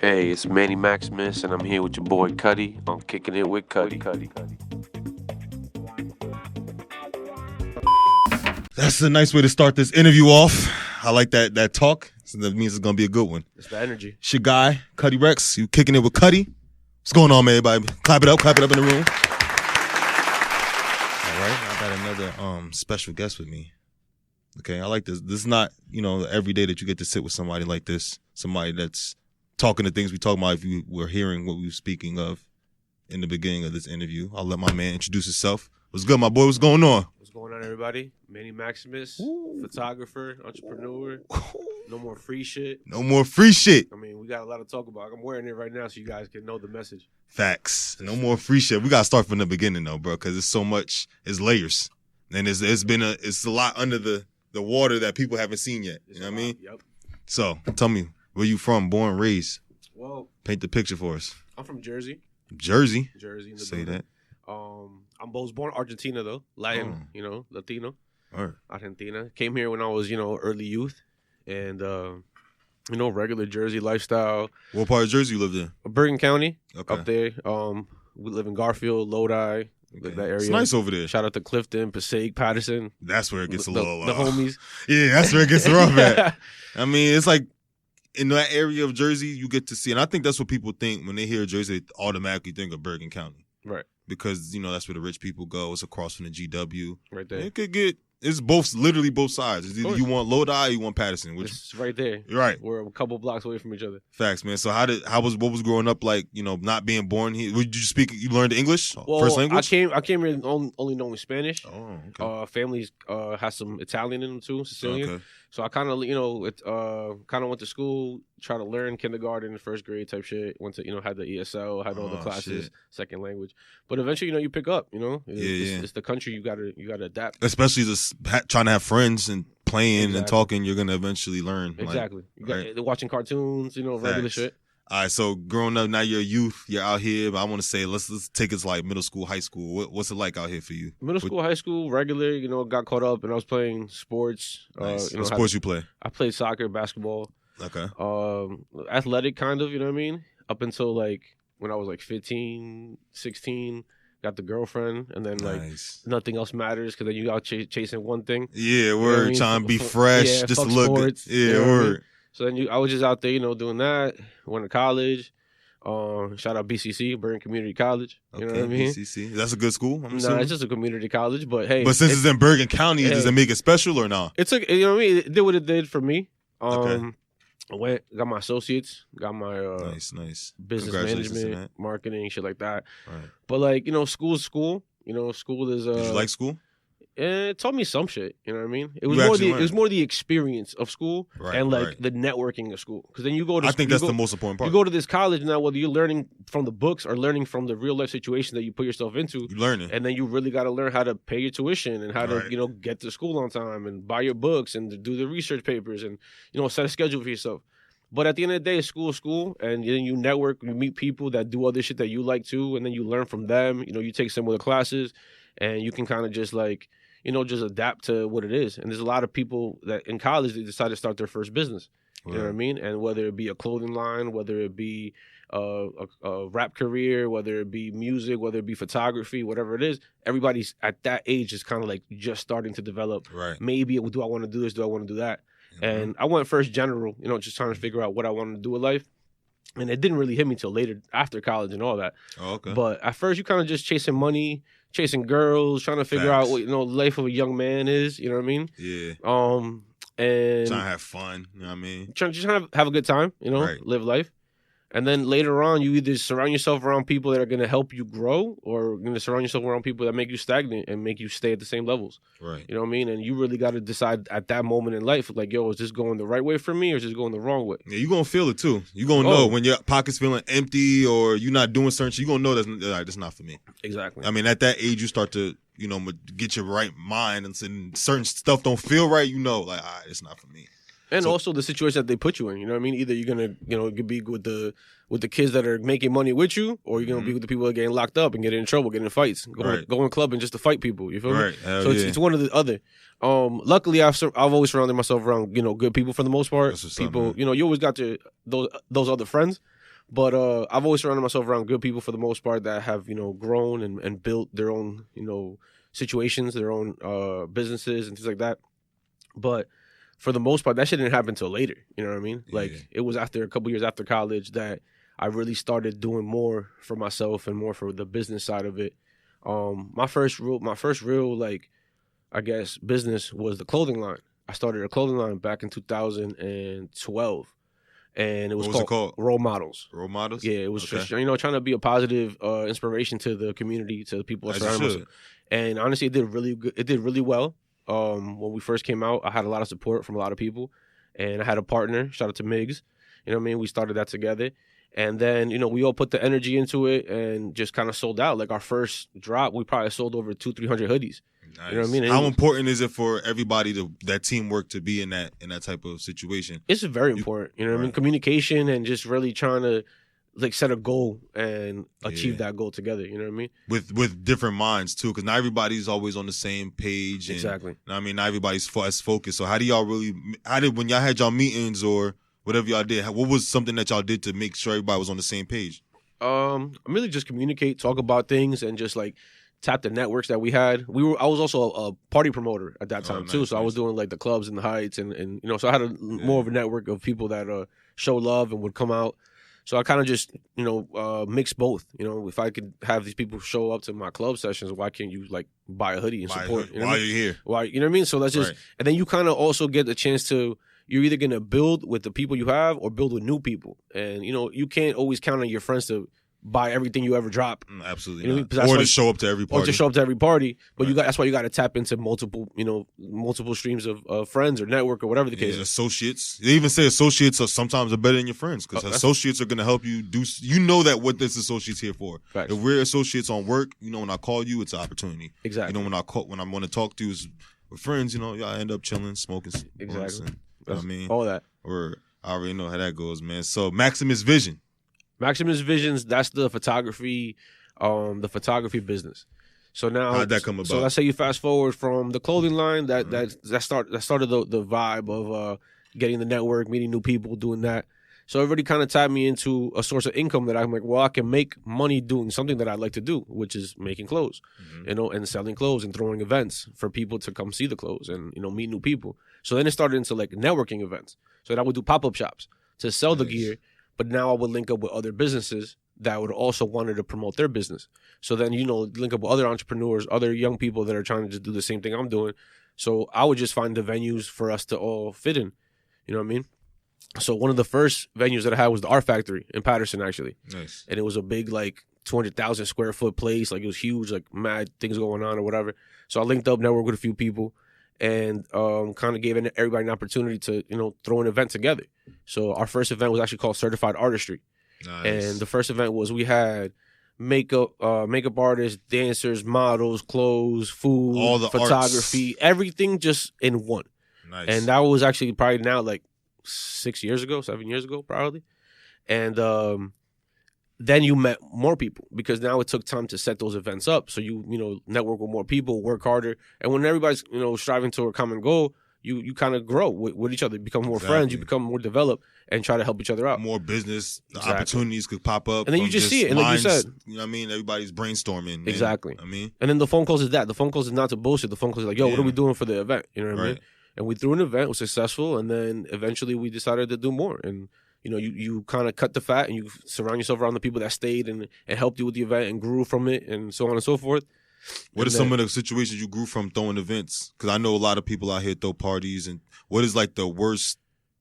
Hey, it's Manny Maximus, and I'm here with your boy Cuddy on Kicking It with Cuddy. That's a nice way to start this interview off. I like that talk. So that means it's gonna be a good one. It's the energy. It's your guy, Cuddy Rex. You kicking it with Cuddy. What's going on, man, everybody? Clap it up in the room. All right, I got another special guest with me. Okay, I like this. This is not, every day that you get to sit with somebody like this. Somebody that's talking the things we talk about if you were hearing what we were speaking of in the beginning of this interview. I'll let my man introduce himself. What's good, my boy? What's going on? What's going on, everybody? Manny Maximus, photographer, entrepreneur. No more free shit. No more free shit. I mean, we got a lot to talk about. I'm wearing it right now so you guys can know the message. Facts. No more free shit. We gotta start from the beginning though, bro, because it's so much. It's layers, and it's a lot under the water that people haven't seen yet. You know what I mean? Yep. So tell me, where you from? Born, raised? Well, paint the picture for us. I'm from Jersey. Jersey. In the Say building. that. I was born Argentina though, Latin, Latino. All right. Argentina. Came here when I was, early youth, and regular Jersey lifestyle. What part of Jersey you lived in? Bergen County, Okay. up there. We live in Garfield, Lodi, like that area. It's nice over there. Shout out to Clifton, Passaic, Patterson. That's where it gets a little the homies. Yeah, that's where it gets rough at. I mean, it's like in that area of Jersey, you get to see, and I think that's what people think when they hear Jersey, they automatically think of Bergen County. Right. Because, that's where the rich people go. It's across from the GW. Right there. It's literally both sides. It's either you want Lodi or you want Patterson. It's right there. Right. We're a couple blocks away from each other. Facts, man. So what was growing up like, not being born here? You learned English? Well, first language? I came here only knowing Spanish. Oh, okay. Families has some Italian in them too, Sicilian. Okay. So I kind of, went to school, tried to learn kindergarten, first grade type shit. Went to, had the ESL, had all the classes, second language. But eventually, you pick up, It's the country you gotta adapt. Especially just trying to have friends and playing and talking, you're going to eventually learn. Exactly. Right? Watching cartoons, regular shit. All right, so growing up, now you're a youth, you're out here, but I want to say, let's take it to like middle school, high school. What's it like out here for you? Middle school, high school, regular, got caught up and I was playing sports. Nice. What sports you play? I played soccer, basketball. Okay. Athletic kind of, you know what I mean? Up until like when I was like 15, 16, got the girlfriend, and then like nothing else matters because then you out chasing one thing. Yeah, we're trying to be fresh, just to look sports, good. Yeah, word. So then I was just out there, doing that. Went to college. Shout out BCC, Bergen Community College. You know what I mean? BCC. That's a good school. Nah, it's just a community college. But hey, since it's in Bergen County, does it make it special or not? It's you know what I mean. It did what it did for me. Okay. I got my associates, got my nice business management, marketing, shit like that. Right. But like school's school. School is. Did you like school? It taught me some shit, you know what I mean? It was more the experience of school and like the networking of school. Because then you go to I think that's the most important part. You go to this college now, whether you're learning from the books or learning from the real life situation that you put yourself into. You learning. And then you really got to learn how to pay your tuition and how to, get to school on time and buy your books and to do the research papers and, set a schedule for yourself. But at the end of the day, school is school, and then you network, you meet people that do other shit that you like too, and then you learn from them. You take similar classes, and you can kind of just like, just adapt to what it is. And there's a lot of people that in college, they decide to start their first business. You know what I mean? And whether it be a clothing line, whether it be a rap career, whether it be music, whether it be photography, whatever it is, everybody's at that age is kind of like just starting to develop. Right. Maybe, do I want to do this? Do I want to do that? And I went first general, just trying to figure out what I wanted to do with life. And it didn't really hit me till later, after college and all that. Oh, okay. But at first, you kind of just chasing money, chasing girls, trying to figure out what, life of a young man is. You know what I mean? Yeah. And trying to have fun. You know what I mean? Trying to have a good time, live life. And then later on, you either surround yourself around people that are going to help you grow or going to surround yourself around people that make you stagnant and make you stay at the same levels. Right. You know what I mean? And you really got to decide at that moment in life, like, yo, is this going the right way for me or is this going the wrong way? Yeah, you're going to feel it too. You're going to know when your pocket's feeling empty or you're not doing certain shit, you're going to know that's not for me. Exactly. I mean, at that age, you start to, get your right mind and certain stuff don't feel right, all right, it's not for me. And also the situation that they put you in, you know what I mean? Either you're gonna, you could be with the kids that are making money with you, or you're gonna be with the people that are getting locked up and getting in trouble, getting in fights, going to a club and just to fight people. You feel me? So it's one or the other. Luckily, I've always surrounded myself around good people for the most part. People, you always got those other friends, But I've always surrounded myself around good people for the most part that have, grown and built their own, situations, their own businesses and things like that. But for the most part, that shit didn't happen until later. You know what I mean? Like, it was after a couple years after college that I really started doing more for myself and more for the business side of it. My first real, like, I guess, business was the clothing line. I started a clothing line back in 2012. And it was, called Role Models. Role Models? Yeah, it was just, trying to be a positive inspiration to the community, to the people around us. And honestly, it did really good. It did really well. When we first came out, I had a lot of support from a lot of people. And I had a partner, shout out to Miggs. You know what I mean? We started that together. And then, we all put the energy into it and just kind of sold out. Like, our first drop, we probably sold over 200-300 hoodies. Nice. You know what I mean? How important is it for everybody that teamwork to be in that type of situation? It's very important. You know what I mean? Communication and just really trying to, like, set a goal and achieve that goal together. You know what I mean? With different minds too, because not everybody's always on the same page. And, exactly. I mean, not everybody's as focused. So when y'all had y'all meetings or whatever y'all did, what was something that y'all did to make sure everybody was on the same page? Really just communicate, talk about things, and just like tap the networks that we had. I was also a party promoter at that time too, so I was doing like the clubs and the Heights, and so I had more of a network of people that show love and would come out. So I kind of just mixed both. If I could have these people show up to my club sessions, why can't you like buy a hoodie and support? While you're here, why, you know what I mean? So that's just, and then you kind of also get the chance to. You're either going to build with the people you have or build with new people. And, you can't always count on your friends to buy everything you ever drop. Absolutely not. Or to show up to every party. But that's why you got to tap into multiple streams of friends or network or whatever the case is. Associates. They even say associates are sometimes better than your friends because associates are going to help you do. What this associate's here for. Right. If we're associates on work, when I call you, it's an opportunity. Exactly. When I want to talk to you with friends, y'all end up chilling, smoking. Exactly. I mean, all that. Or I already know how that goes, man. So Maximus Visions, that's the photography business. So now, how'd that come about? So let's say you fast forward from the clothing line that started the vibe of getting the network, meeting new people, doing that. So everybody kind of tied me into a source of income that I'm like, well, I can make money doing something that I like to do, which is making clothes, and selling clothes and throwing events for people to come see the clothes and, meet new people. So then it started into like networking events. So then I would do pop-up shops to sell the gear, but now I would link up with other businesses that would also wanted to promote their business. So then, link up with other entrepreneurs, other young people that are trying to just do the same thing I'm doing. So I would just find the venues for us to all fit in. You know what I mean? So one of the first venues that I had was the Art Factory in Patterson, actually. Nice. And it was a big, like, 200,000 square foot place. Like, it was huge, like, mad things going on or whatever. So I linked up, networked with a few people, and kind of gave everybody an opportunity to, throw an event together. So our first event was actually called Certified Artistry. Nice. And the first event was we had makeup artists, dancers, models, clothes, food, all the photography, arts. Everything just in one. Nice. And that was actually probably now, like, 7 years ago, probably. And then you met more people because now it took time to set those events up. So you network with more people, work harder. And when everybody's, striving to a common goal, you kind of grow with each other, become more friends, you become more developed and try to help each other out. More business opportunities could pop up. And then you just see it. And like you said, you know what I mean? Everybody's brainstorming. Exactly. I mean, and then the phone calls is that. The phone calls is not to bullshit. The phone calls is like, yo, what are we doing for the event? You know what I mean? And we threw an event, was successful, and then eventually we decided to do more. And, you kind of cut the fat and you surround yourself around the people that stayed and helped you with the event and grew from it and so on and so forth. What are some of the situations you grew from throwing events? Because I know a lot of people out here throw parties. And what is like the worst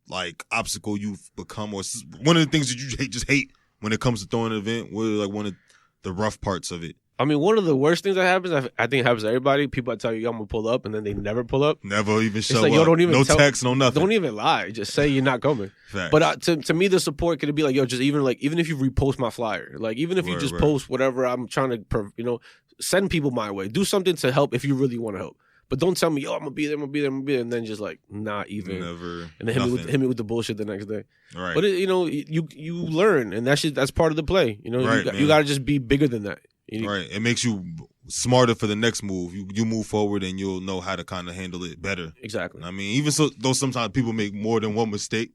like obstacle you've become, or one of the things that you just hate when it comes to throwing an event? What are like one of the rough parts of it? I mean, one of the worst things that happens, I think it happens to everybody. People that tell you, I'm going to pull up, and then they never pull up. Never even show like, up. Yo, don't even no text, no nothing. Don't even lie. Just say you're not coming. Facts. But to me, the support could be like, yo, just even if you repost my flyer, like even if you just post whatever I'm trying to, send people my way. Do something to help if you really want to help. But don't tell me, yo, I'm going to be there, and then just like, not even. Never. And then hit me with the bullshit the next day. Right. But, you learn, and that's part of the play. You got to just be bigger than that. Right. It makes you smarter for the next move. You move forward and you'll know how to kind of handle it better. Exactly. I mean, even though sometimes people make more than one mistake,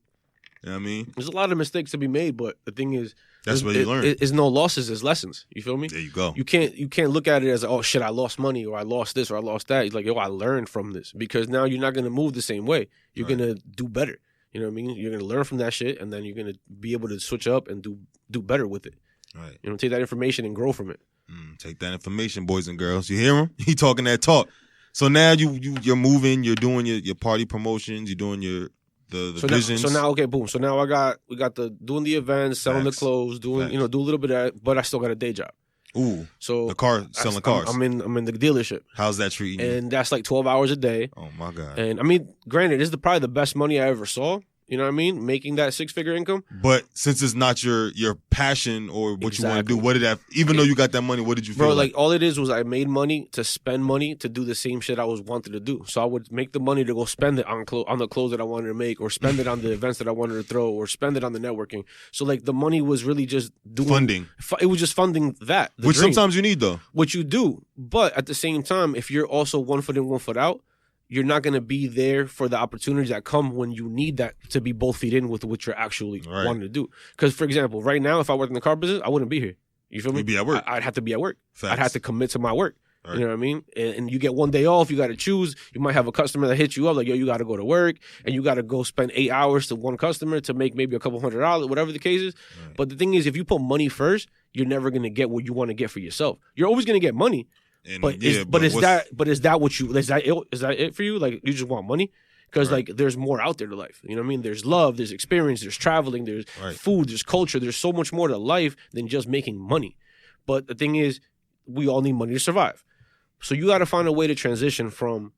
You know what I mean? There's a lot of mistakes to be made, but the thing is, That's where you learn. It's no losses, it's lessons. You feel me? There you go. You can't look at it as, oh shit, I lost money or I lost this or I lost that. It's like, yo, I learned from this, because now you're not gonna move the same way. You're gonna do better. You know what I mean? You're gonna learn from that shit, and then you're gonna be able to switch up and do better with it. Right. You know, take that information and grow from it. Take that information, boys and girls. You hear him? He talking that talk. So now you're moving. You're doing your party promotions. You're doing the visions. So now, okay, boom. So now we got the doing the events, selling the clothes, do a little bit of that, but I still got a day job. Ooh. So selling cars. I'm in the dealership. How's that treating you? And that's like 12 hours a day. Oh my God. And I mean, granted, this is probably the best money I ever saw. You know what I mean? Making that 6-figure income. But since it's not your passion or what you want to do, what did that? Even though you got that money, what did you feel? Bro, like all it is was I made money to spend money to do the same shit I was wanted to do. So I would make the money to go spend it on the clothes that I wanted to make, or spend it on the events that I wanted to throw, or spend it on the networking. So like the money was really just doing funding. It was just funding that, which dream. Sometimes you need though. Which you do, but at the same time, if you're also 1 foot in, 1 foot out, you're not going to be there for the opportunities that come when you need that to be both feet in with what you're actually wanting to do. Because, for example, right now, if I worked in the car business, I wouldn't be here. You feel me? You'd be at work. I'd have to be at work. Facts. I'd have to commit to my work. Right. You know what I mean? And you get one day off, you got to choose. You might have a customer that hits you up like, yo, you got to go to work, and you got to go spend 8 hours to one customer to make maybe a couple $100, whatever the case is. Right. But the thing is, if you put money first, you're never going to get what you want to get for yourself. You're always going to get money. But is that it for you? Like, you just want money? Because like there's more out there to life. You know what I mean? There's love, there's experience, there's traveling, there's food, there's culture, there's so much more to life than just making money. But the thing is, we all need money to survive. So you got to find a way to transition from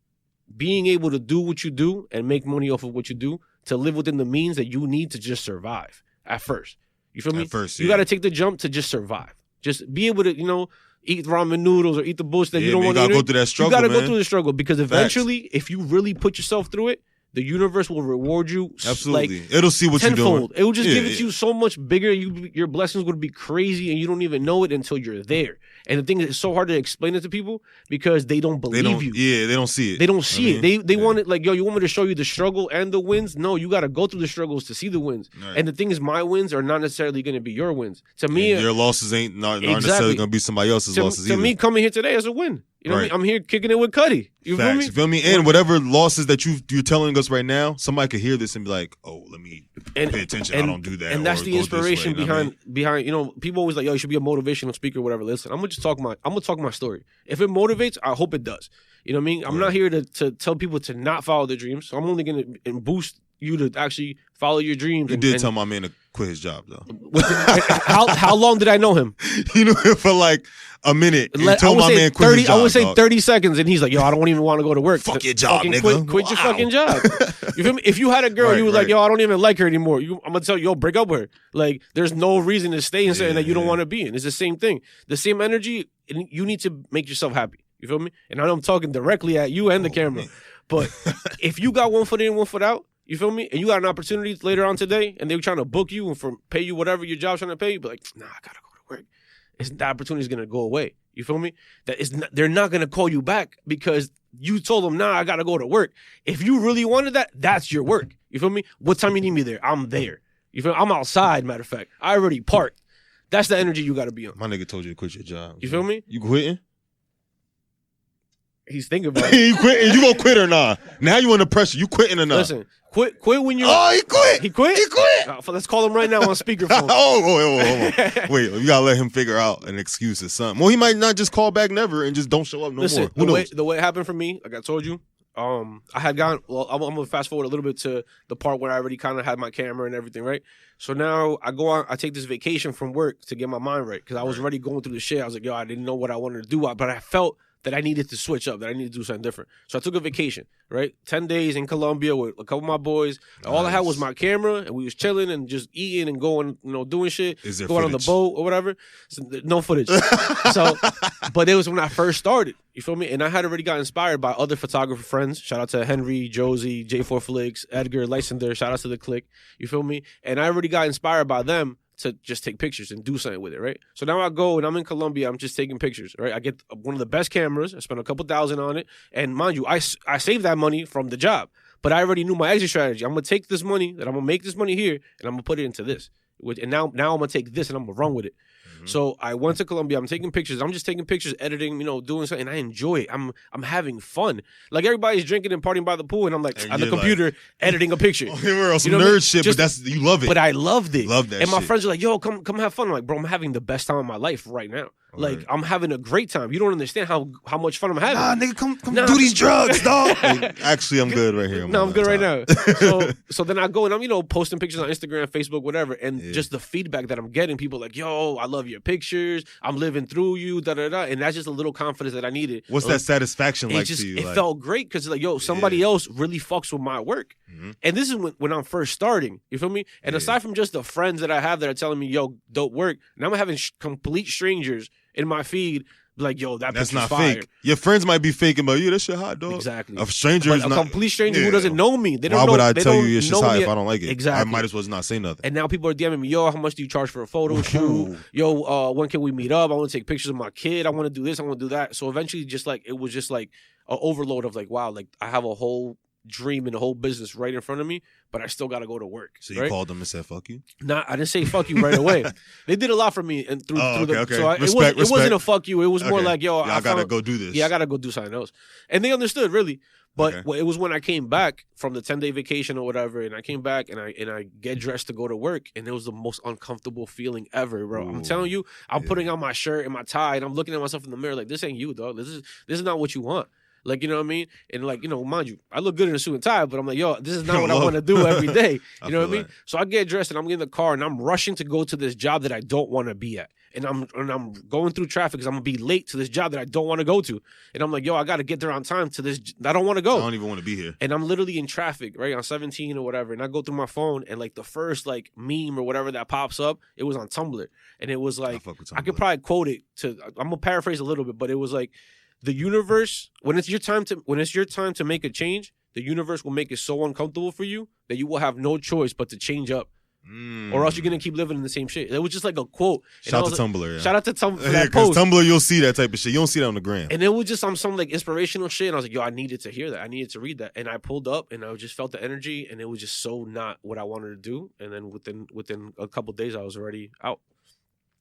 being able to do what you do and make money off of what you do to live within the means that you need to just survive at first. You feel me? At first, you got to take the jump to just survive. Just be able to, eat ramen noodles or eat the bullshit that you don't want to eat. You got to go through that struggle, You got to go through the struggle, because eventually, if you really put yourself through it, the universe will reward you. Absolutely. Like, it'll see what tenfold. you're doing. It will just give it to you so much bigger. Your blessings would be crazy, and you don't even know it until you're there. And the thing is, it's so hard to explain it to people because they don't believe you. Yeah, they don't see it. They don't see it. They want it like, yo, you want me to show you the struggle and the wins? No, you got to go through the struggles to see the wins. Right. And the thing is, my wins are not necessarily going to be your wins. To me, your losses ain't not necessarily going to be somebody else's losses either. To me, coming here today is a win. You know what I mean? I'm here kicking it with Cuddy. You feel me? You feel me? And whatever losses that you're telling us right now, somebody could hear this and be like, "Oh, let me pay attention. I don't do that." And that's the inspiration behind. People always like, "Yo, you should be a motivational speaker, or whatever." Listen, I'm gonna talk my story. If it motivates, I hope it does. You know what I mean? I'm not here to tell people to not follow their dreams. So I'm only gonna boost you to actually follow your dreams. You did tell my man to quit his job though. How long did I know him? You knew him for like a minute. You told my man quit his job. I would say 30 seconds, and he's like, "Yo, I don't even want to go to work." Fuck your job, nigga. Quit your fucking job. You feel me? If you had a girl, you were like, "Yo, I don't even like her anymore." I'm gonna tell you, "Yo, break up with her." Like, there's no reason to stay in something that you don't want to be in. It's the same thing. The same energy. And you need to make yourself happy. You feel me? And I know I'm talking directly at you and the camera, but if you got 1 foot in, 1 foot out. You feel me? And you got an opportunity later on today, and they were trying to book you and pay you whatever your job's trying to pay you, but like, nah, I gotta go to work. The opportunity is gonna go away. You feel me? They're not gonna call you back because you told them, nah, I gotta go to work. If you really wanted that, that's your work. You feel me? What time you need me there? I'm there. You feel me? I'm outside, matter of fact. I already parked. That's the energy you gotta be on. My nigga told you to quit your job. You feel me? You quitting? He's thinking about it. You quitting? You gonna quit or not? Now you under pressure. You quitting or not? Listen, quit when you. Oh, he quit. He quit. He quit. Let's call him right now on speakerphone. Hold on. Wait, you gotta let him figure out an excuse or something. Well, he might not just call back never and just don't show up no more. Who knows? The way it happened for me, like I told you, I had gone. Well, I'm gonna fast forward a little bit to the part where I already kind of had my camera and everything, right? So now I go on. I take this vacation from work to get my mind right because I was already going through the shit. I was like, yo, I didn't know what I wanted to do, but I felt that I needed to switch up, that I needed to do something different. So I took a vacation, right? 10 days in Colombia with a couple of my boys. Nice. All I had was my camera, and we was chilling and just eating and going, doing shit. Going on the boat or whatever. So, no footage. But it was when I first started. You feel me? And I had already got inspired by other photographer friends. Shout out to Henry, Josie, J4 Flicks, Edgar, Lysander. Shout out to The Click. You feel me? And I already got inspired by them to just take pictures and do something with it, right? So now I go and I'm in Colombia. I'm just taking pictures, right? I get one of the best cameras. I spent a couple $1,000 on it. And mind you, I saved that money from the job. But I already knew my exit strategy. I'm gonna take this money that I'm gonna make this money here, and I'm gonna put it into this. And now I'm gonna take this and I'm gonna run with it. So I went to Colombia. I'm taking pictures. I'm just taking pictures, editing, doing something. And I enjoy it. I'm having fun. Like everybody's drinking and partying by the pool, and I'm like on the computer editing a picture. We're on some nerd shit, but you love it. But I loved it. Love that. And my shit. friends are like, "Yo, come have fun." I'm like, bro, I'm having the best time of my life right now. Like I'm having a great time. You don't understand how much fun I'm having. Nah, nigga, come do these drugs, dog. Like, actually, I'm good right here. No, I'm good right now. So then I go and I'm posting pictures on Instagram, Facebook, whatever, and just the feedback that I'm getting, people like, "Yo, I love your pictures. I'm living through you." Da da da. And that's just a little confidence that I needed. What's that satisfaction like to you? It felt great because like, yo, somebody else really fucks with my work. And this is when I'm first starting. You feel me? And aside from just the friends that I have that are telling me, "Yo, dope work," and I'm having complete strangers in my feed, like, yo, that's not fire. Fake. Your friends might be faking, but that shit hot, dog. Exactly. A stranger is a not complete stranger who doesn't know me. They don't Why know, would I they tell don't you your shit's know hot me if I don't like it? Exactly. I might as well not say nothing. And now people are DMing me, "Yo, how much do you charge for a photo shoot? Yo, when can we meet up? I want to take pictures of my kid. I want to do this. I want to do that." So eventually, it was just like an overload of like, wow, like I have a whole dream and a whole business right in front of me, but I still got to go to work. So you called them and said, "Fuck you"? Nah, I didn't say "fuck you" right away. They did a lot for me, and through the. Okay. So Respect. It wasn't a "fuck you." It was more like, "Yo, I gotta go do this." Yeah, I gotta go do something else, and they understood really. But it was when I came back from the 10-day vacation or whatever, and I came back and I get dressed to go to work, and it was the most uncomfortable feeling ever, bro. I'm telling you, I'm putting on my shirt and my tie, and I'm looking at myself in the mirror like, this ain't you, dog. This is not what you want. Like, you know what I mean? And like, mind you, I look good in a suit and tie, but I'm like, yo, this is not what I want to do every day. You know what I mean? So I get dressed and I'm in the car and I'm rushing to go to this job that I don't want to be at. And I'm going through traffic because I'm gonna be late to this job that I don't want to go to. And I'm like, yo, I gotta get there on time to this. I don't want to go. I don't even want to be here. And I'm literally in traffic, right, on 17 or whatever. And I go through my phone and like the first like meme or whatever that pops up, it was on Tumblr. And it was like, I could probably quote it I'm gonna paraphrase a little bit, but it was like, the universe, when it's your time to make a change, the universe will make it so uncomfortable for you that you will have no choice but to change up. Or else you're gonna keep living in the same shit. It was just like a quote. Shout out to Tumblr. Shout out to Tumblr for that because post. Tumblr, you'll see that type of shit. You don't see that on the gram. And it was just some like inspirational shit. And I was like, yo, I needed to hear that. I needed to read that. And I pulled up and I just felt the energy, and it was just so not what I wanted to do. And then within a couple of days, I was already out.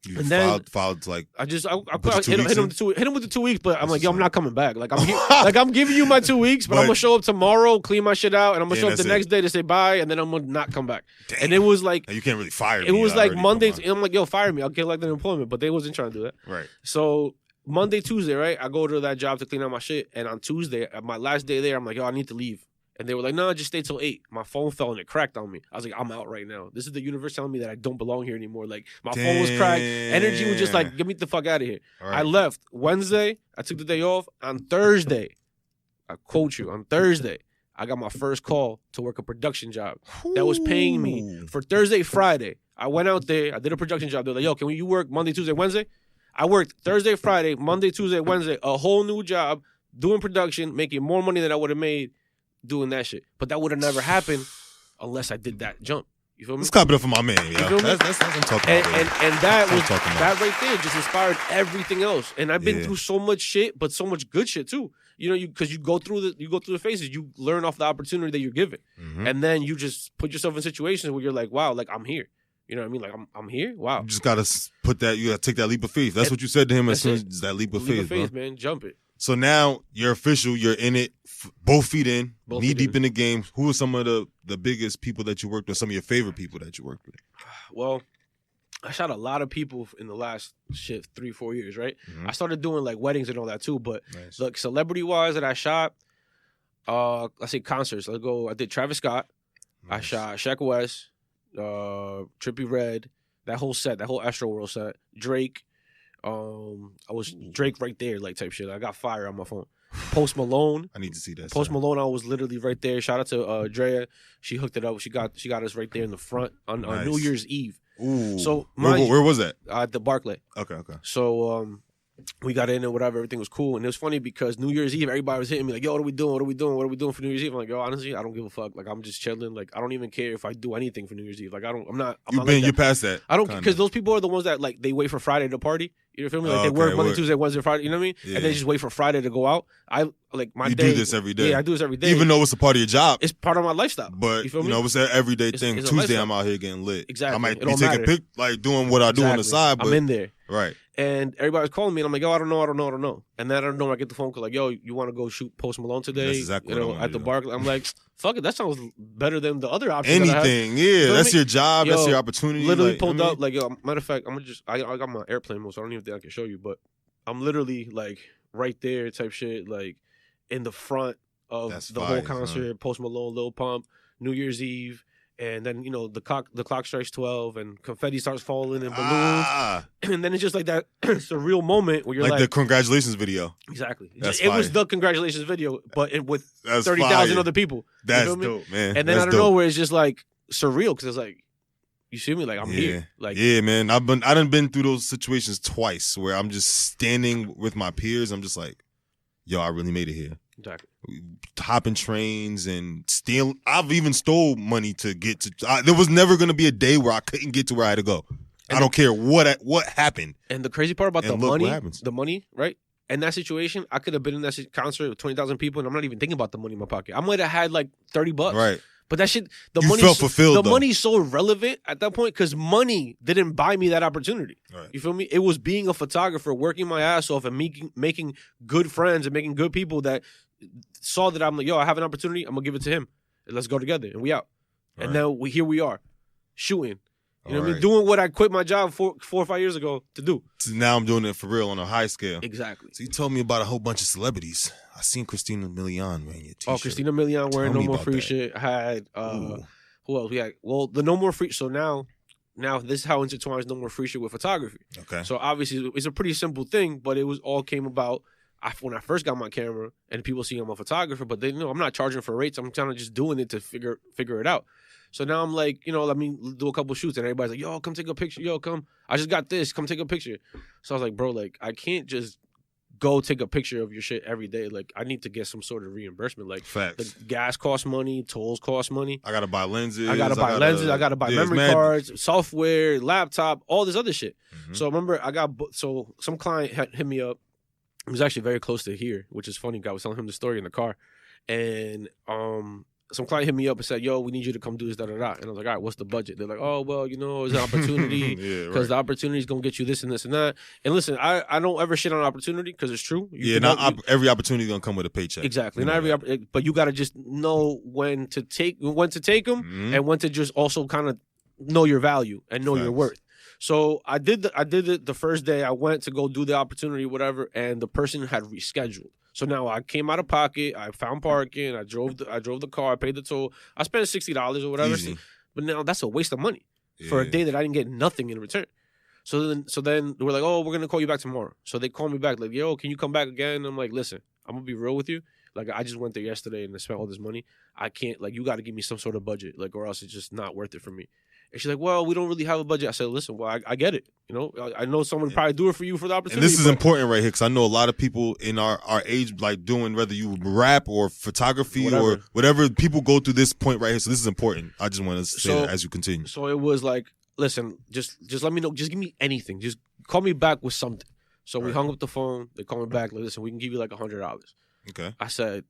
You and then filed like I hit him with the 2 weeks, but I'm like, yo, I'm not coming back. Like I'm giving you my 2 weeks, but I'm gonna show up tomorrow, clean my shit out, and I'm gonna show up the next day to say bye, and then I'm gonna not come back. Damn. And it was like, you can't really fire me. It was like Monday, and I'm like, yo, fire me. I'll get like unemployment, but they wasn't trying to do that. Right. So Monday, Tuesday, right? I go to that job to clean out my shit, and on Tuesday, my last day there, I'm like, yo, I need to leave. And they were like, no, just stay till 8. My phone fell and it cracked on me. I was like, I'm out right now. This is the universe telling me that I don't belong here anymore. Like, my phone was cracked. Energy was just like, get me the fuck out of here. Right. I left Wednesday. I took the day off. On Thursday, I quote you, on Thursday, I got my first call to work a production job that was paying me for Thursday, Friday. I went out there. I did a production job. They're like, yo, can you work Monday, Tuesday, Wednesday? I worked Thursday, Friday, Monday, Tuesday, Wednesday, a whole new job, doing production, making more money than I would have made doing that shit. But that would have never happened unless I did that jump. You feel me? Let's clap it up for my man, yo. That's what I'm talking about. And that right there just inspired everything else. And I've been through so much shit, but so much good shit too. You know, because you go through the phases, you learn off the opportunity that you're given. Mm-hmm. And then you just put yourself in situations where you're like, wow, like I'm here. You know what I mean? Like I'm here. Wow. You just gotta you gotta take that leap of faith. That's what you said to him as soon as that leap of faith, man. Jump it. So now you're official. You're in it. Both feet in. Knee deep in the game. Who are some of the biggest people that you worked with? Some of your favorite people that you worked with? Well, I shot a lot of people in the last 3-4 years, right? Mm-hmm. I started doing like weddings and all that too. But look, celebrity wise that I shot, let's say concerts. Let's go. I did Travis Scott. Nice. I shot Shaq West, Trippie Redd, that whole set, that whole Astro World set. Drake. I was Drake right there, like type shit. I got fire on my phone. Post Malone. I need to see that. Post Malone, I was literally right there. Shout out to Drea. She hooked it up. She got us right there in the front on New Year's Eve. Ooh. So where was that? At the Barclay. Okay. So we got in and whatever, everything was cool. And it was funny because New Year's Eve, everybody was hitting me like, yo, what are we doing? What are we doing? What are we doing for New Year's Eve? I'm like, yo, honestly, I don't give a fuck. Like, I'm just chilling. Like, I don't even care if I do anything for New Year's Eve. Like, you're past that. I don't, because those people are the ones that, like, they wait for Friday to party. You feel me? Like they work Monday, Tuesday, Wednesday, Friday. You know what I mean? Yeah. And they just wait for Friday to go out. I like my you day. You do this every day. Yeah, I do this every day. Even though it's a part of your job. It's part of my lifestyle. But you feel me? It's an everyday thing. It's Tuesday, I'm out here getting lit. Exactly. I might It be taking pic, like doing what I do on the side. But I'm in there. Right. And everybody was calling me, and I'm like, yo, I don't know. And then I don't know. I get the phone call like, yo, you want to go shoot Post Malone today? That's exactly what I wanna at the do. bar. I'm like, fuck it, that sounds better than the other options. Anything, yeah. That's your job. That's your opportunity. Literally pulled up, like, yo, matter of fact, I got my airplane mode, so I don't even think I can show you, but I'm literally like right there, type shit, like in the front of the whole concert. Post Malone, Lil Pump, New Year's Eve. And then, the clock strikes 12 and confetti starts falling and balloons. And then it's just like that surreal moment where you're like... the congratulations video. Exactly. It was the congratulations video, but with 30,000 other people. That's dope, man. And then out of nowhere, it's just like surreal because it's like, you see me? Like, I'm here. Like, yeah, man. I done been through those situations twice where I'm just standing with my peers. I'm just like, yo, I really made it here. Exactly. Hopping trains and stealing. I've even stole money to get to. There was never going to be a day where I couldn't get to where I had to go. And I don't care what happened. And the crazy part about the money, right? In that situation, I could have been in that concert with 20,000 people, and I'm not even thinking about the money in my pocket. I might have had like $30, right? But that shit, felt fulfilled. The money's so irrelevant at that point because money didn't buy me that opportunity. Right. You feel me? It was being a photographer, working my ass off, and making good friends and making good people that saw that I'm like, yo, I have an opportunity. I'm gonna give it to him. And let's go together, and we out. Right. And now here we are, shooting. You know what I mean? Doing what I quit my job 4 or 5 years ago to do. So now I'm doing it for real on a high scale. Exactly. So you told me about a whole bunch of celebrities. I seen Christina Milian wearing your t-shirt. Oh, Christina Milian wearing No More Free shit. I had who else? We had the No More Free. So now this is how intertwines No More Free shit with photography. Okay. So obviously it's a pretty simple thing, but it was all came about when I first got my camera and people see I'm a photographer, but they know I'm not charging for rates. I'm kind of just doing it to figure it out. So now I'm like, let me do a couple shoots, and everybody's like, yo, come take a picture. Yo, come. I just got this. Come take a picture. So I was like, bro, like, I can't just go take a picture of your shit every day. Like, I need to get some sort of reimbursement. Like, facts. The gas costs money. Tolls cost money. I got to buy lenses. I got to buy memory cards, software, laptop, all this other shit. Mm-hmm. So I remember some client hit me up. It was actually very close to here, which is funny. I was telling him the story in the car. And some client hit me up and said, yo, we need you to come do this, da-da-da. And I was like, all right, what's the budget? They're like, oh, well, it's an opportunity because the opportunity is going to get you this and this and that. And listen, I don't ever shit on opportunity because it's true. Every opportunity is going to come with a paycheck. Exactly. But you got to just know when to take them mm-hmm. and when to just also kind of know your value and know your worth. So I did it the first day. I went to go do the opportunity, whatever, and the person had rescheduled. So now I came out of pocket. I found parking. I drove the car. I paid the toll. I spent $60 or whatever. Easy. But now that's a waste of money for a day that I didn't get nothing in return. So then we're like, oh, we're gonna call you back tomorrow. So they call me back like, yo, can you come back again? I'm like, listen, I'm gonna be real with you. Like, I just went there yesterday and I spent all this money. I can't, like, you got to give me some sort of budget, like, or else it's just not worth it for me. And she's like, well, we don't really have a budget. I said, listen, well, I get it. I know someone would probably do it for you for the opportunity. And this is important right here because I know a lot of people in our age, like doing whether you rap or photography or whatever, people go through this point right here. So this is important. I just want to say that as you continue. So it was like, listen, just let me know. Just give me anything. Just call me back with something. So we hung up the phone. They called me back. Like, listen, we can give you like $100. Okay. I said,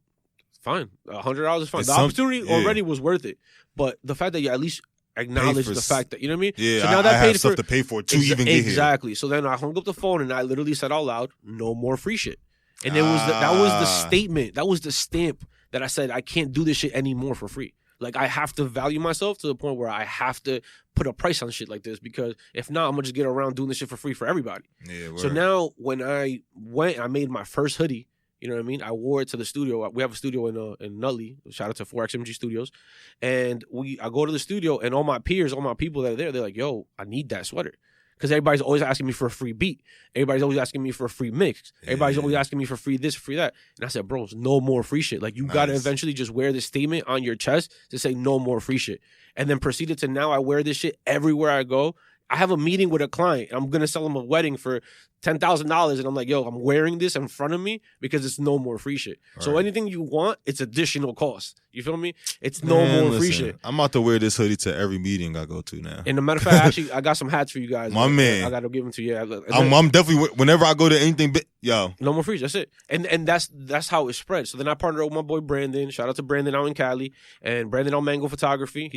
fine. $100 is fine. The opportunity already was worth it. But the fact that you at least acknowledge the fact that, you know what I mean? Yeah, so now I have stuff to pay for to even get here. Exactly. So then I hung up the phone and I literally said out loud, no more free shit. And that was the statement. That was the stamp that I said, I can't do this shit anymore for free. Like, I have to value myself to the point where I have to put a price on shit like this because if not, I'm going to just get around doing this shit for free for everybody. Yeah, so now when I went, I made my first hoodie. You know what I mean? I wore it to the studio. We have a studio in Nutley. Shout out to 4XMG Studios. And I go to the studio, and all my peers, all my people that are there, they're like, yo, I need that sweater. Because everybody's always asking me for a free beat. Everybody's always asking me for a free mix. Everybody's always asking me for free this, free that. And I said, bro, it's no more free shit. Like, you got to eventually just wear this statement on your chest to say no more free shit. And then proceeded to now I wear this shit everywhere I go. I have a meeting with a client. I'm going to sell him a wedding for $10,000. And I'm like, yo, I'm wearing this in front of me because it's no more free shit. All so anything you want, it's additional cost. You feel me? It's no more free shit. I'm about to wear this hoodie to every meeting I go to now. And a matter of fact, actually, I got some hats for you guys. My man. I got to give them to you. Yeah, I'm definitely, whenever I go to anything, yo. No more free shit. That's it. And that's how it spread. So then I partnered up with my boy Brandon. Shout out to Brandon out in Cali. And Brandon on Mango Photography.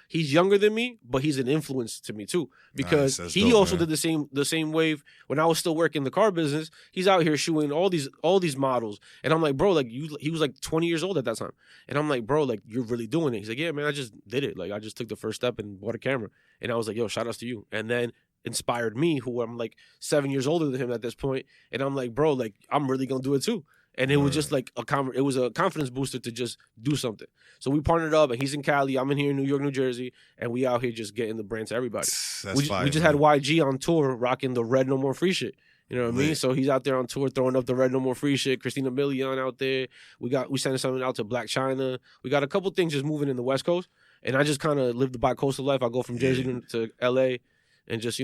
He's younger than me, but he's an influence to me too. Because he also did the same wave when I was still working the car business. He's out here shooting all these models. And I'm like, bro, like he was like 20 years old at that time. And I'm like, bro, like you're really doing it. He's like, yeah, man, I just did it. Like I just took the first step and bought a camera. And I was like, yo, shout outs to you. And then inspired me, who I'm like 7 years older than him at this point. And I'm like, bro, like I'm really gonna do it too. And it was just like it was a confidence booster to just do something. So we partnered up, and he's in Cali, I'm in here in New York, New Jersey, and we out here just getting the brand to everybody. We just had YG on tour rocking the red No More Free shit. You know what I mean? So he's out there on tour throwing up the red No More Free shit. Christina Milian out there. We sending something out to Black China. We got a couple things just moving in the West Coast. And I just kind of live the bi-coastal life. I go from Jersey to LA and just,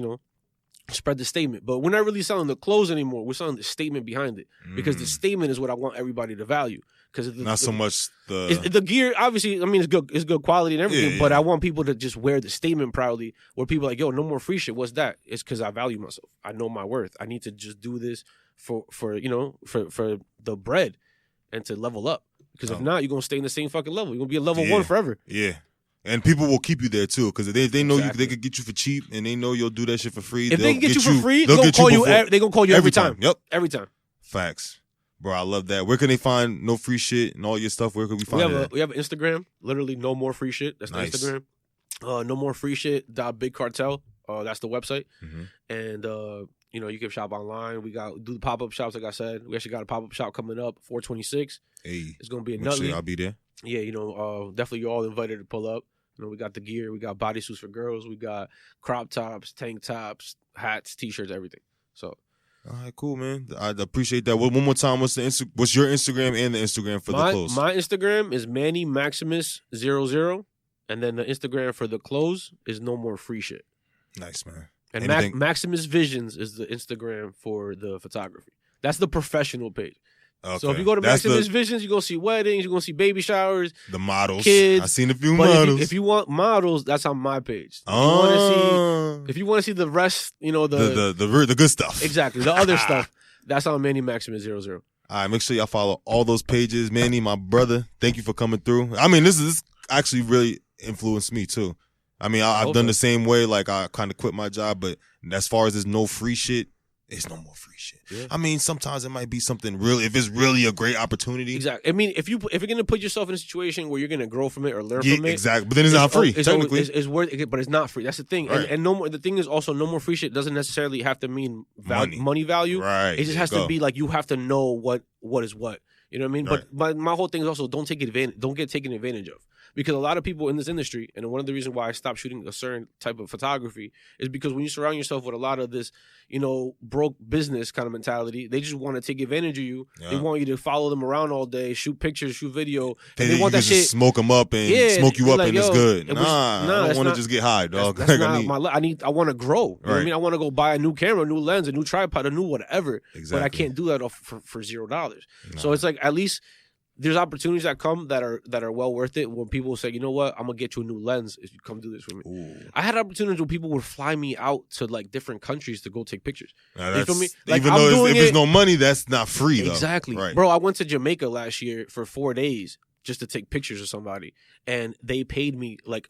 spread the statement. But we're not really selling the clothes anymore. We're selling the statement behind it. Because the statement is what I want everybody to value. Because not so much the gear, obviously, I mean, it's good quality and everything, but I want people to just wear the statement proudly, where people are like, yo, no more free shit. What's that? It's because I value myself. I know my worth. I need to just do this for the bread and to level up. Because if not, you're going to stay in the same fucking level. You're going to be a level one forever. Yeah. And people will keep you there too, because they know they could get you for cheap, and they know you'll do that shit for free. If they can get you for free, they're gonna call you every time. Yep, every time. Facts, bro. I love that. Where can they find No Free Shit and all your stuff? Where can we find it? We have an Instagram, literally No More Free Shit. That's the Instagram. No More Free Shit. Big Cartel. That's the website. And you can shop online. We do the pop-up shops, like I said. We actually got a pop-up shop coming up, 426. Hey, it's gonna be a Nutley. Sure I'll be there. Yeah, definitely you're all invited to pull up. We got the gear, we got bodysuits for girls, we got crop tops, tank tops, hats, t-shirts, everything. So, all right, cool, man. I appreciate that. One more time, what's your Instagram and the Instagram for the clothes? My Instagram is Manny Maximus 00, and then the Instagram for the clothes is No More Free Shit. Nice, man. And Maximus Visions is the Instagram for the photography. That's the professional page. Okay. So if you go to Maximus Visions, you're going to see weddings, you're going to see baby showers. The models. Kids. I've seen a few models. If you want models, that's on my page. If you want to see the rest, the good stuff. Exactly. The other stuff, that's on Manny Maximus 00. All right, make sure y'all follow all those pages. Manny, my brother, thank you for coming through. I mean, this actually really influenced me too. I mean, I've done the same way. Like, I kind of quit my job, but as far as there's no free shit, it's no more free shit. Yeah. I mean, sometimes it might be something really, if it's really a great opportunity. Exactly. I mean, if you're gonna put yourself in a situation where you're gonna grow from it or learn from it, exactly. But then it's not free. Technically, it's worth it, but it's not free. That's the thing. Right. And no more. The thing is also, no more free shit doesn't necessarily have to mean money value. Right. It just has to be like, you have to know what is what. You know what I mean? Right. But my whole thing is also, don't get taken advantage of. Because a lot of people in this industry, and one of the reasons why I stopped shooting a certain type of photography is because when you surround yourself with a lot of this, broke business kind of mentality, they just want to take advantage of you. Yeah. They want you to follow them around all day, shoot pictures, shoot video. And they want that shit. Smoke them up and smoke you up, and it's good. I don't want to just get high, dog. That's not my I want to grow. You know what I mean? I want to go buy a new camera, a new lens, a new tripod, a new whatever. Exactly. But I can't do that for $0. Nah. So it's like, at least there's opportunities that come that are well worth it when people say, you know what, I'm gonna get you a new lens if you come do this for me. Ooh. I had opportunities where people would fly me out to like different countries to go take pictures. You feel me? Like, even though if there's no money, that's not free though. Exactly. Right. Bro, I went to Jamaica last year for 4 days just to take pictures of somebody, and they paid me like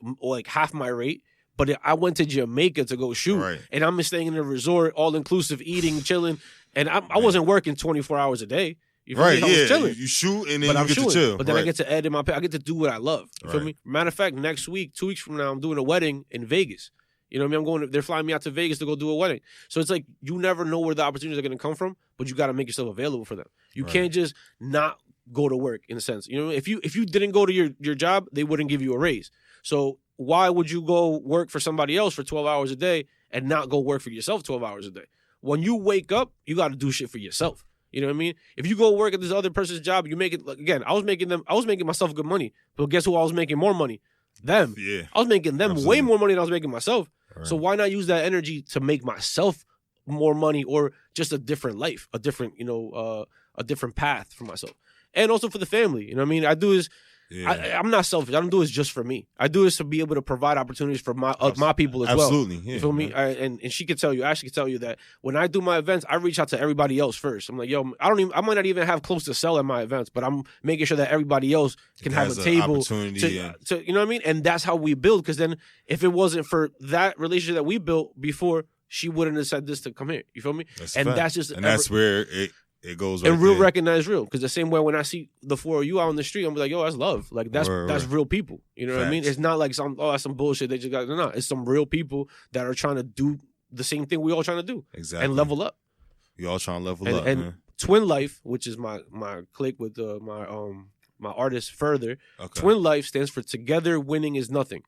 half my rate. But I went to Jamaica to go shoot, and I'm staying in a resort, all inclusive, eating, chilling, and I wasn't working 24 hours a day. You feel me? I was chilling. You shoot and then you get to chill. But then I get to edit I get to do what I love. You feel me? Matter of fact, next week, 2 weeks from now, I'm doing a wedding in Vegas. You know what I mean? They're flying me out to Vegas to go do a wedding. So it's like, you never know where the opportunities are going to come from, but you got to make yourself available for them. You can't just not go to work, in a sense. If you didn't go to your job, they wouldn't give you a raise. So why would you go work for somebody else for 12 hours a day and not go work for yourself 12 hours a day? When you wake up, you got to do shit for yourself. You know what I mean? If you go work at this other person's job, you make it, again, I was making myself good money. But guess who I was making more money? Them. Yeah. I was making them way more money than I was making myself. Right. So why not use that energy to make myself more money, or just a different life, a different, a different path for myself. And also for the family. You know what I mean? I do is, Yeah. I'm not selfish. I don't do this just for me. I do this to be able to provide opportunities for my people as well. Absolutely. Yeah, you feel me? And she could tell you, Ashley could tell you that when I do my events, I reach out to everybody else first. I'm like, yo, I might not even have close to sell at my events, but I'm making sure that everybody else can have a table to, you know what I mean? And that's how we build. Because then if it wasn't for that relationship that we built before, she wouldn't have said this to come here. You feel me? That's where it goes right and real there. Recognize real. Because the same way when I see the four of you out on the street, I'm like, yo, that's love. Like, that's real people. You know what I mean? It's not like that's some bullshit they just got. No, it's some real people that are trying to do the same thing we all trying to do. Exactly. And level up. We all trying to level up, and man. Twin Life, which is my clique with my artist Further. Okay. Twin Life stands for Together Winning is Nothing.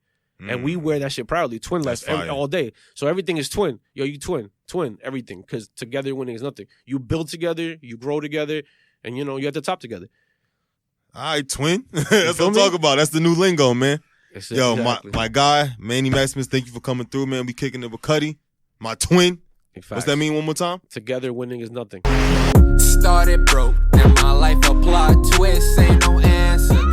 And we wear that shit proudly. Twin Life all day. So everything is twin. Yo, you twin, everything. Because together winning is nothing. You build together, you grow together, and you're at the top together. All right, twin. That's what I'm talking about. That's the new lingo, man. Yo, exactly. my guy, Manny Maximus, thank you for coming through, man. We kicking it with Cuddy. My twin. Facts. What's that mean one more time? Together winning is nothing. Started broke, and my life a plot twist. Ain't no answer.